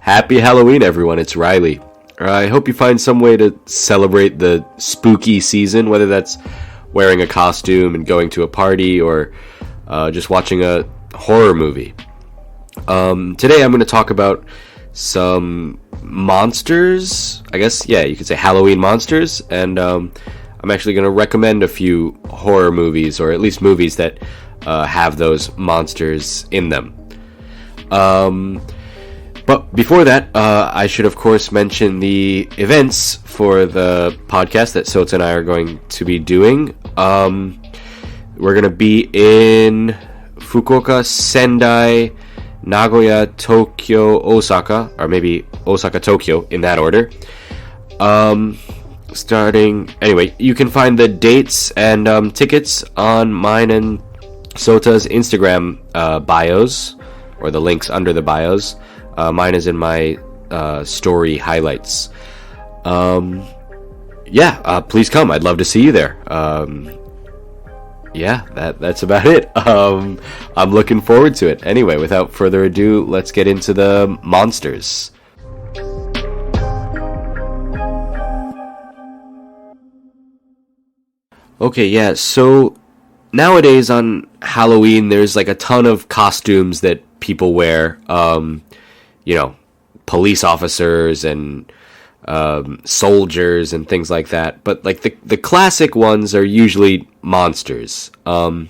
Happy Halloween, everyone. It's Reilly. I hope you find some way to celebrate the spooky season, whether that's wearing a costume and going to a party or just watching a horror movie. Today I'm going to talk about some monsters, I guess, yeah, you could say Halloween monsters, and I'm actually going to recommend a few horror movies, or at least movies that have those monsters in them. But before that, I should of course mention the events for the podcast that Sota and I are going to be doing. We're going to be in Fukuoka, Sendai, Nagoya, Tokyo, Osaka, or maybe Osaka, Tokyo, in that order. Anyway, you can find the dates and tickets on mine and Sota's Instagram bios, or the links under the bios. Mine is in my story highlights. Please come. I'd love to see you there. That's about it. I'm looking forward to it. Anyway, without further ado, let's get into the monsters. Okay, yeah, so nowadays on Halloween, there's like a ton of costumes that people wear. Police officers and soldiers and things like that. But like the classic ones are usually monsters. So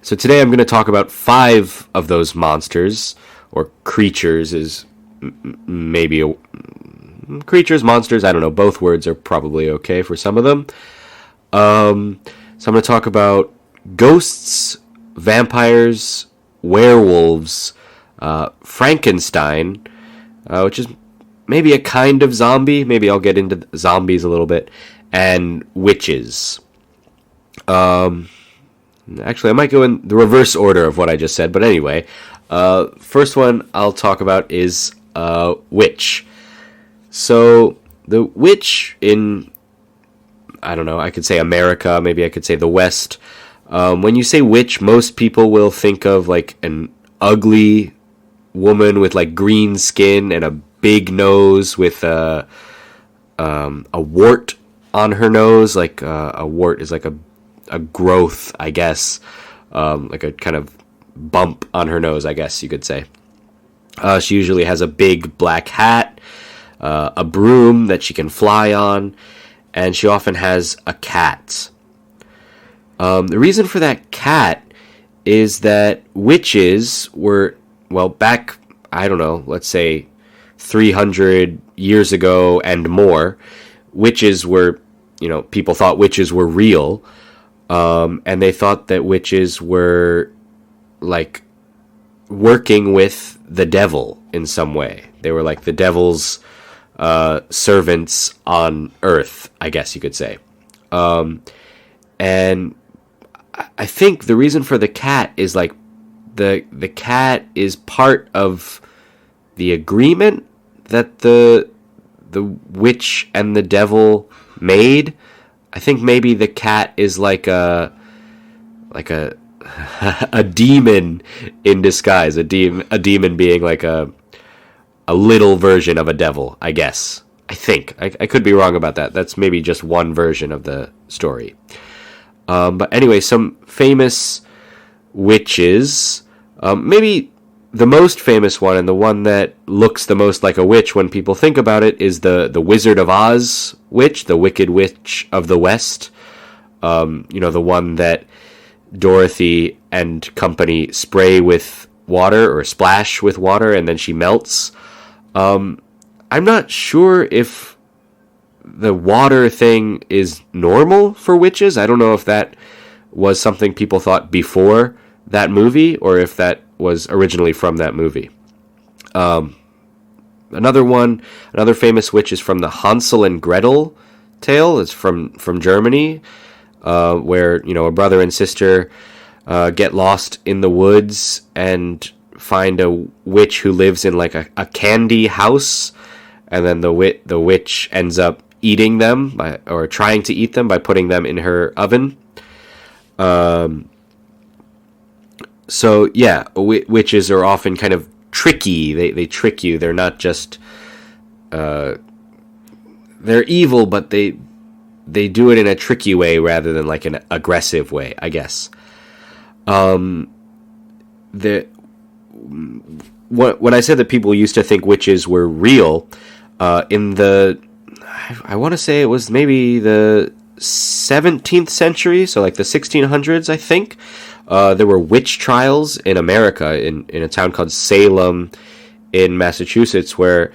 today I'm going to talk about 5 of those monsters, or creatures is maybe creatures, monsters, I don't know, both words are probably okay for some of them. So I'm going to talk about ghosts, vampires, werewolves, Frankenstein, which is maybe a kind of zombie. Maybe I'll get into zombies a little bit. And witches. Actually, I might go in the reverse order of what I just said. But anyway, first one I'll talk about is witch. So the witch in, I don't know, I could say America. Maybe I could say the West. When you say witch, most people will think of like an ugly woman with like green skin and a big nose with a wart on her nose. Like a wart is like a growth, I guess, like a kind of bump on her nose, I guess you could say. She usually has a big black hat, a broom that she can fly on, and she often has a cat. The reason for that cat is that witches were, well, back, I don't know, let's say 300 years ago and more, witches were, people thought witches were real, and they thought that witches were, like, working with the devil in some way. They were like the devil's servants on earth, I guess you could say. And I think the reason for the cat is like the cat is part of the agreement that the witch and the devil made. I think maybe the cat is like a demon in disguise. A demon being like a little version of a devil, I guess. I think. I could be wrong about that. That's maybe just one version of the story. But anyway, some famous witches. Maybe the most famous one, and the one that looks the most like a witch when people think about it, is the Wizard of Oz witch, the Wicked Witch of the West. The one that Dorothy and company spray with water, or splash with water, and then she melts. I'm not sure if the water thing is normal for witches. I don't know if that was something people thought before that movie, or if that was originally from that movie. Another famous witch is from the Hansel and Gretel tale. It's from Germany, where, a brother and sister get lost in the woods and find a witch who lives in like a candy house, and then the witch ends up eating them, or trying to eat them by putting them in her oven. So yeah, witches are often kind of tricky. They trick you. They're not just they're evil, but they do it in a tricky way rather than like an aggressive way, I guess. When I said that people used to think witches were real, in the, I want to say it was maybe the 17th century, so like the 1600s, I think, there were witch trials in America, in a town called Salem in Massachusetts, where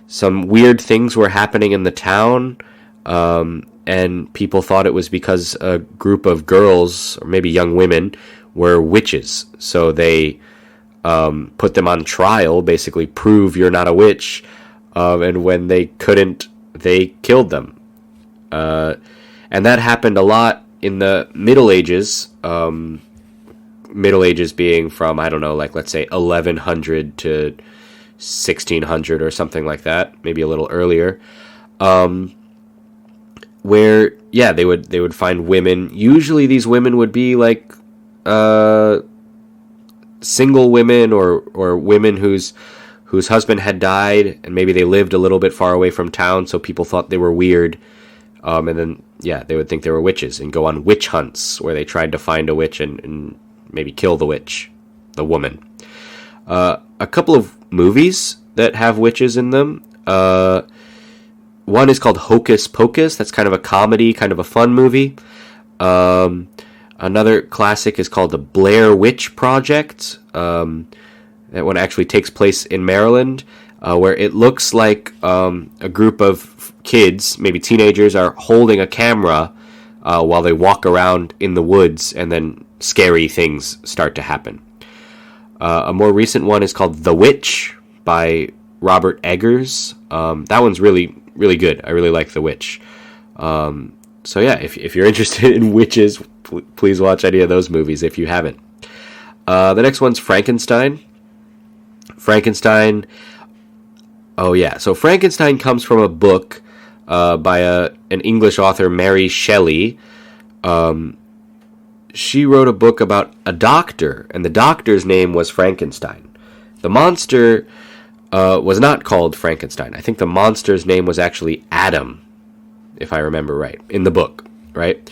some weird things were happening in the town, and people thought it was because a group of girls, or maybe young women, were witches. So they put them on trial, basically prove you're not a witch, and when they couldn't, they killed them. And that happened a lot in the Middle Ages, Middle Ages being from, I don't know, like let's say 1100 to 1600 or something like that, maybe a little earlier, where, yeah, they would find women. Usually these women would be like single women or women whose husband had died, and maybe they lived a little bit far away from town, so people thought they were weird. And then, yeah, they would think they were witches and go on witch hunts where they tried to find a witch and maybe kill the witch, the woman. A couple of movies that have witches in them. One is called Hocus Pocus. That's kind of a comedy, kind of a fun movie. Another classic is called The Blair Witch Project. That one actually takes place in Maryland, where it looks like a group of kids, maybe teenagers, are holding a camera while they walk around in the woods, and then scary things start to happen. A more recent one is called The Witch by Robert Eggers. That one's really, really good. I really like The Witch. So yeah, if you're interested in witches, please watch any of those movies if you haven't. The next one's Frankenstein. Oh yeah, so Frankenstein comes from a book by an English author, Mary Shelley. She wrote a book about a doctor, and the doctor's name was Frankenstein. The monster was not called Frankenstein. I think the monster's name was actually Adam, if I remember right, in the book, right?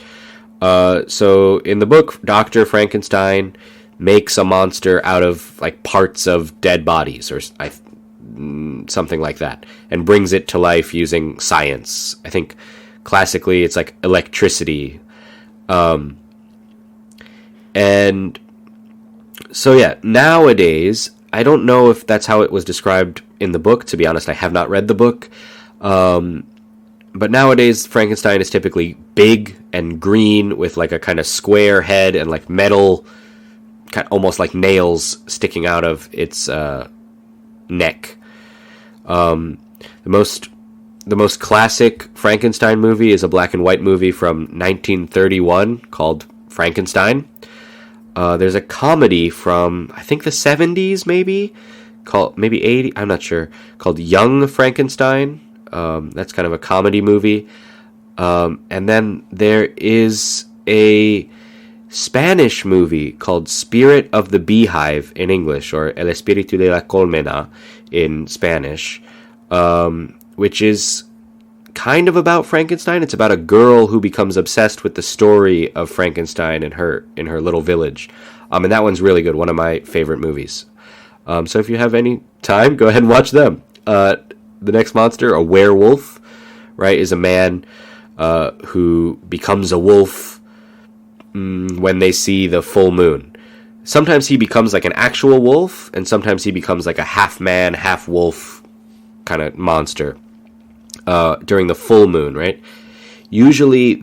So in the book, Dr. Frankenstein makes a monster out of like parts of dead bodies or something like that, and brings it to life using science. I think classically it's like electricity. And so yeah, nowadays, I don't know if that's how it was described in the book. To be honest, I have not read the book. But nowadays, Frankenstein is typically big and green with like a kind of square head and like metal, almost like nails sticking out of its neck. The most classic Frankenstein movie is a black and white movie from 1931 called Frankenstein. There's a comedy from, I think, the 70s, maybe 80, I'm not sure, called Young Frankenstein. That's kind of a comedy movie. And then there is a Spanish movie called Spirit of the Beehive in English, or El Espíritu de la Colmena in Spanish, which is kind of about Frankenstein. It's about a girl who becomes obsessed with the story of Frankenstein in her little village. And that one's really good, one of my favorite movies. So if you have any time, go ahead and watch them. The next monster, a werewolf, right, is a man who becomes a wolf when they see the full moon. Sometimes he becomes like an actual wolf, and sometimes he becomes like a half man, half wolf kind of monster during the full moon, right? Usually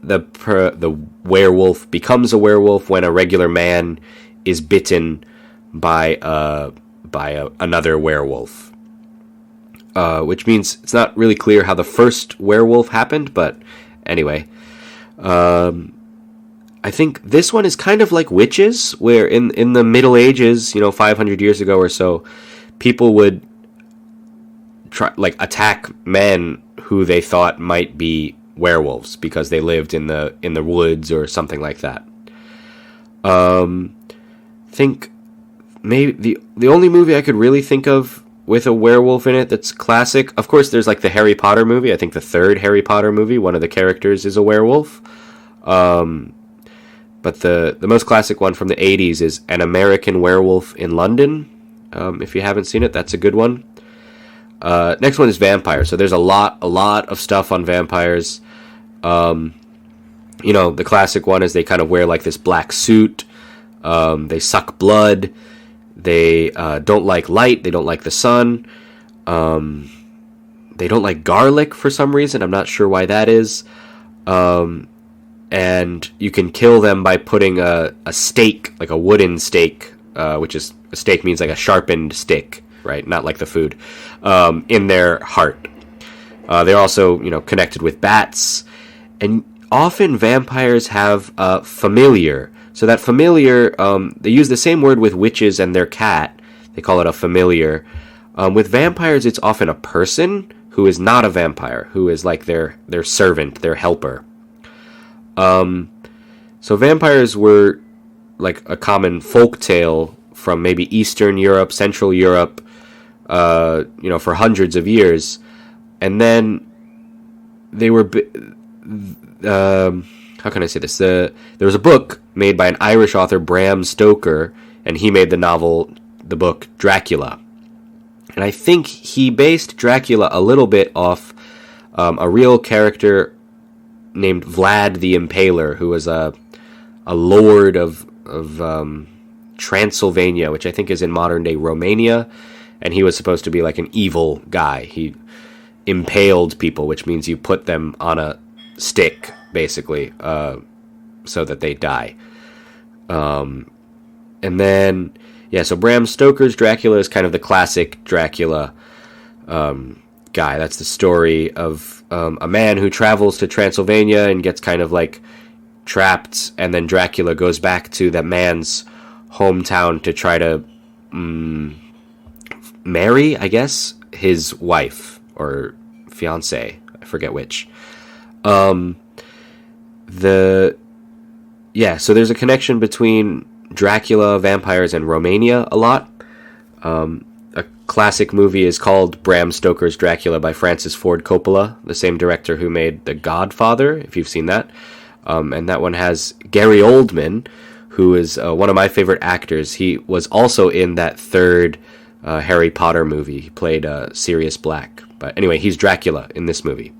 the werewolf becomes a werewolf when a regular man is bitten by another werewolf. Which means it's not really clear how the first werewolf happened, but anyway. I think this one is kind of like witches, where in the Middle Ages, 500 years ago or so, people would try attack men who they thought might be werewolves because they lived in the woods or something like that. Think maybe the only movie I could really think of with a werewolf in it that's classic. Of course, there's like the Harry Potter movie. I think the third Harry Potter movie, one of the characters is a werewolf. But the most classic one from the 80s is An American Werewolf in London. If you haven't seen it, that's a good one. Next one is vampires. So there's a lot of stuff on vampires. The classic one is they kind of wear like this black suit. They suck blood. They don't like light. They don't like the sun. They don't like garlic for some reason. I'm not sure why that is. And you can kill them by putting a stake, like a wooden stake, which is, a stake means like a sharpened stick, right? Not like the food, in their heart. They're also, connected with bats. And often vampires have a familiar. So that familiar, they use the same word with witches and their cat. They call it a familiar. With vampires, it's often a person who is not a vampire, who is like their servant, their helper. So vampires were like a common folk tale from maybe Eastern Europe, Central Europe, for hundreds of years. And then they were, how can I say this? There was a book made by an Irish author, Bram Stoker, and he made the book Dracula. And I think he based Dracula a little bit off a real character named Vlad the Impaler, who was a lord of Transylvania, which I think is in modern-day Romania, and he was supposed to be like an evil guy. He impaled people, which means you put them on a stick, basically, so that they die. And then, so Bram Stoker's Dracula is kind of the classic Dracula guy. That's the story of a man who travels to Transylvania and gets kind of like trapped, and then Dracula goes back to that man's hometown to try to marry, I guess, his wife or fiancé. I forget which. So there's a connection between Dracula, vampires, and Romania a lot. A classic movie is called Bram Stoker's Dracula by Francis Ford Coppola, the same director who made The Godfather, if you've seen that. And that one has Gary Oldman, who is one of my favorite actors. He was also in that third Harry Potter movie. He played Sirius Black. But anyway, he's Dracula in this movie.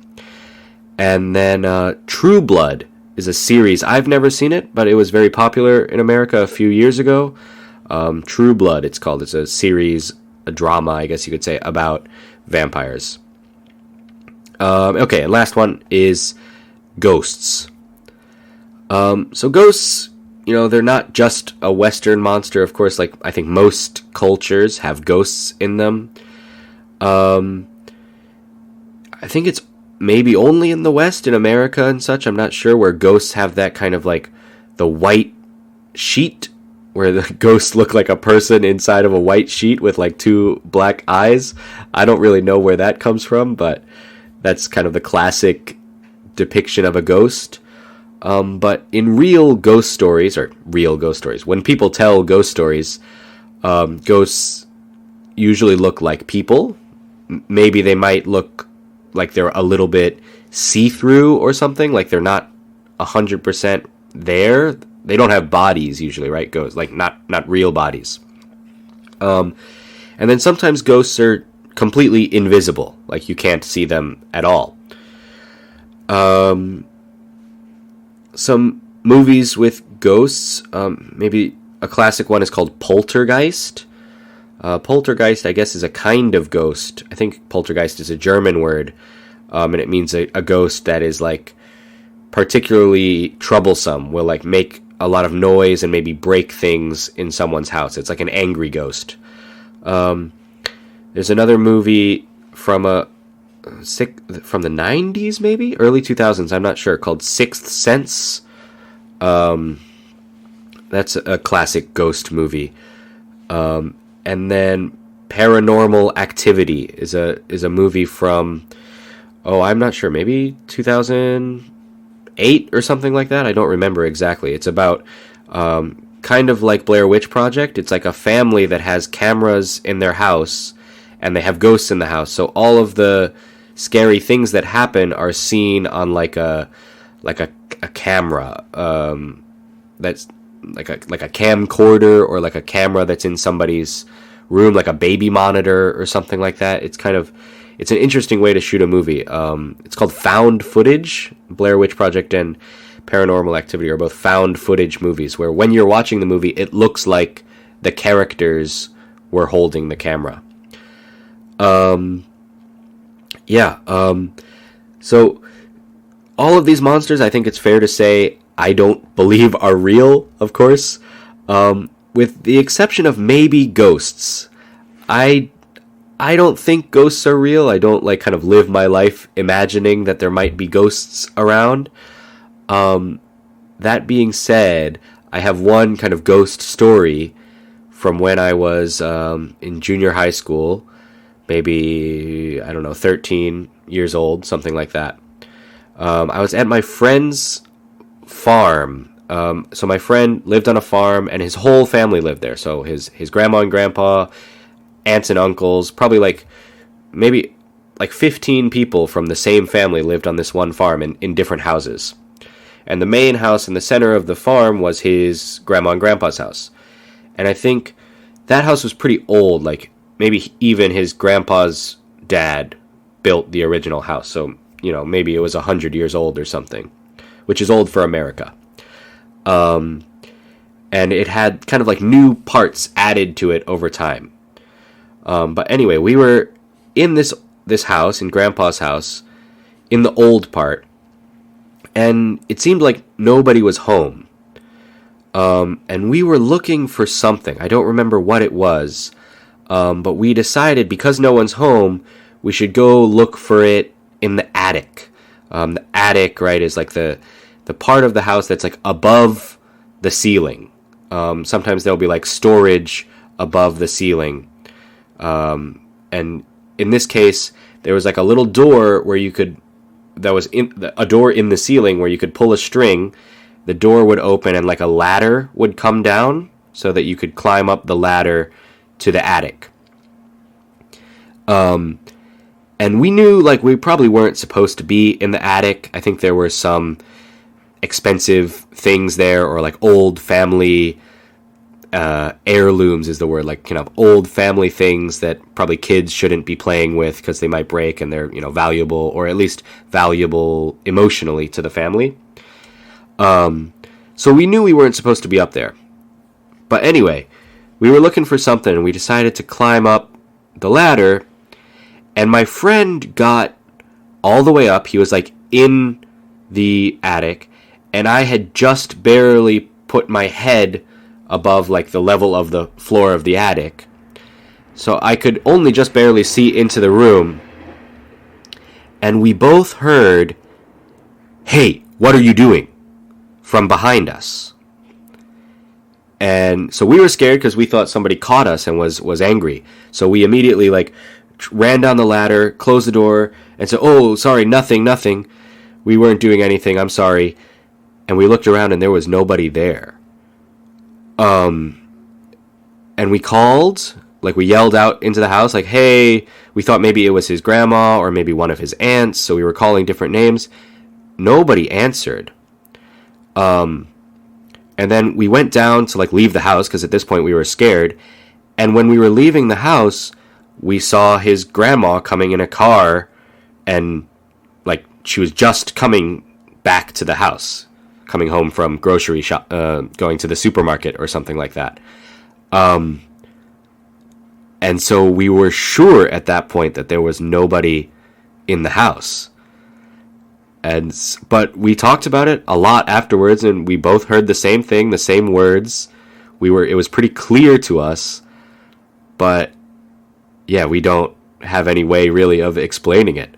And then True Blood is a series. I've never seen it, but it was very popular in America a few years ago. True Blood, it's called. It's a series, a drama, I guess you could say, about vampires. Okay, and last one is ghosts. So ghosts, they're not just a Western monster. Of course, like, I think most cultures have ghosts in them. I think it's maybe only in the West, in America and such, I'm not sure, where ghosts have that kind of like the white sheet, where the ghosts look like a person inside of a white sheet with like two black eyes. I don't really know where that comes from, but that's kind of the classic depiction of a ghost. But in real ghost stories, when people tell ghost stories, ghosts usually look like people. Maybe they might look like they're a little bit see-through or something, like they're not 100% there. They don't have bodies usually, right? Ghosts, like not real bodies. And then sometimes ghosts are completely invisible, like you can't see them at all. Some movies with ghosts, maybe a classic one is called Poltergeist. Poltergeist, I guess, is a kind of ghost. I think poltergeist is a German word, and it means a ghost that is like particularly troublesome, will like make a lot of noise and maybe break things in someone's house. It's like an angry ghost. There's another movie from the 90s, maybe early 2000s, I'm not sure, called Sixth Sense. That's a classic ghost movie. And then Paranormal Activity is a movie from, I'm not sure, maybe 2008 or something like that. I don't remember exactly. It's about kind kind of like Blair Witch Project. It's like a family that has cameras in their house, and they have ghosts in the house. So all of the scary things that happen are seen on like a camera, that's like a camcorder, or like a camera that's in somebody's room, like a baby monitor or something like that. It's an interesting way to shoot a movie. It's called found footage. Blair Witch Project and Paranormal Activity are both found footage movies, where when you're watching the movie, it looks like the characters were holding the camera. So all of these monsters, I think it's fair to say, I don't believe are real, of course, with the exception of maybe ghosts. I don't think ghosts are real. I don't kind of live my life imagining that there might be ghosts around. That being said, I have one kind of ghost story from when I was in junior high school, maybe, 13 years old, something like that. I was at my friend's farm. So my friend lived on a farm, and his whole family lived there. So his grandma and grandpa, aunts and uncles, probably maybe 15 people from the same family lived on this one farm in different houses. And the main house in the center of the farm was his grandma and grandpa's house. And I think that house was pretty old, maybe even his grandpa's dad built the original house. So, maybe it was 100 years old or something, which is old for America. And it had kind of new parts added to it over time. But anyway, we were in this house, in Grandpa's house, in the old part, and it seemed like nobody was home. And we were looking for something. I don't remember what it was, but we decided, because no one's home, we should go look for it in the attic. The attic, right, is the part of the house that's above the ceiling. Sometimes there'll be storage above the ceiling. And in this case, there was a little door where a door in the ceiling where you could pull a string. The door would open, and a ladder would come down so that you could climb up the ladder to the attic. And we knew we probably weren't supposed to be in the attic. I think there were some expensive things there, or old family heirlooms is the word, old family things that probably kids shouldn't be playing with because they might break, and they're valuable, or at least valuable emotionally to the family. So we knew we weren't supposed to be up there. But anyway, we were looking for something, and we decided to climb up the ladder, and my friend got all the way up. He was in the attic, and I had just barely put my head above the level of the floor of the attic. So I could only just barely see into the room. And we both heard, "Hey, what are you doing?" from behind us. And so we were scared because we thought somebody caught us and was angry. So we immediately ran down the ladder, closed the door, and said, "Oh, sorry, nothing. We weren't doing anything, I'm sorry." And we looked around, and there was nobody there. And we called, we yelled out into the house, "Hey," we thought maybe it was his grandma or maybe one of his aunts, so we were calling different names. Nobody answered. And then we went down to leave the house, because at this point we were scared. And when we were leaving the house, we saw his grandma coming in a car, and she was just coming back to the house, coming home from grocery shop, going to the supermarket or something like that. And so we were sure at that point that there was nobody in the house. But we talked about it a lot afterwards, and we both heard the same thing, the same words. It was pretty clear to us, but yeah, we don't have any way really of explaining it.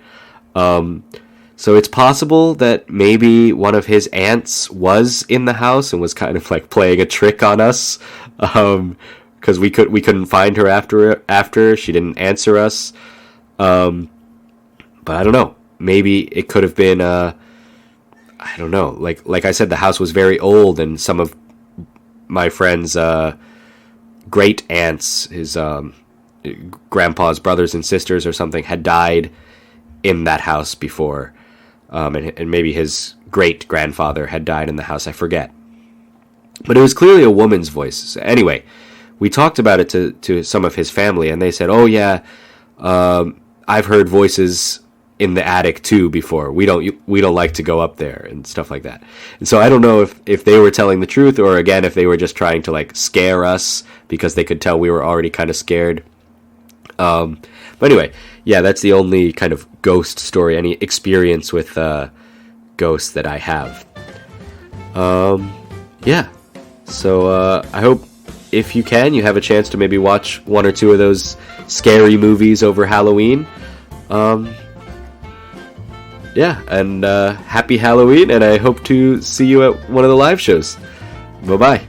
So it's possible that maybe one of his aunts was in the house and was kind of playing a trick on us, because we couldn't find her after she didn't answer us. But I don't know. Maybe it could have been, I don't know. Like I said, the house was very old, and some of my friend's great aunts, his grandpa's brothers and sisters or something, had died in that house before, and maybe his great grandfather had died in the house. I forget, but it was clearly a woman's voice. So anyway, we talked about it to some of his family, and they said, "Oh yeah, I've heard voices in the attic too before. We don't like to go up there," and stuff like that. And so I don't know if they were telling the truth, or again if they were just trying to like scare us because they could tell we were already kind of scared. But anyway, yeah, that's the only kind of ghost story, any experience with ghosts that I have. Yeah. So I hope if you have a chance to maybe watch one or two of those scary movies over Halloween. Yeah, and happy Halloween, and I hope to see you at one of the live shows. Bye-bye.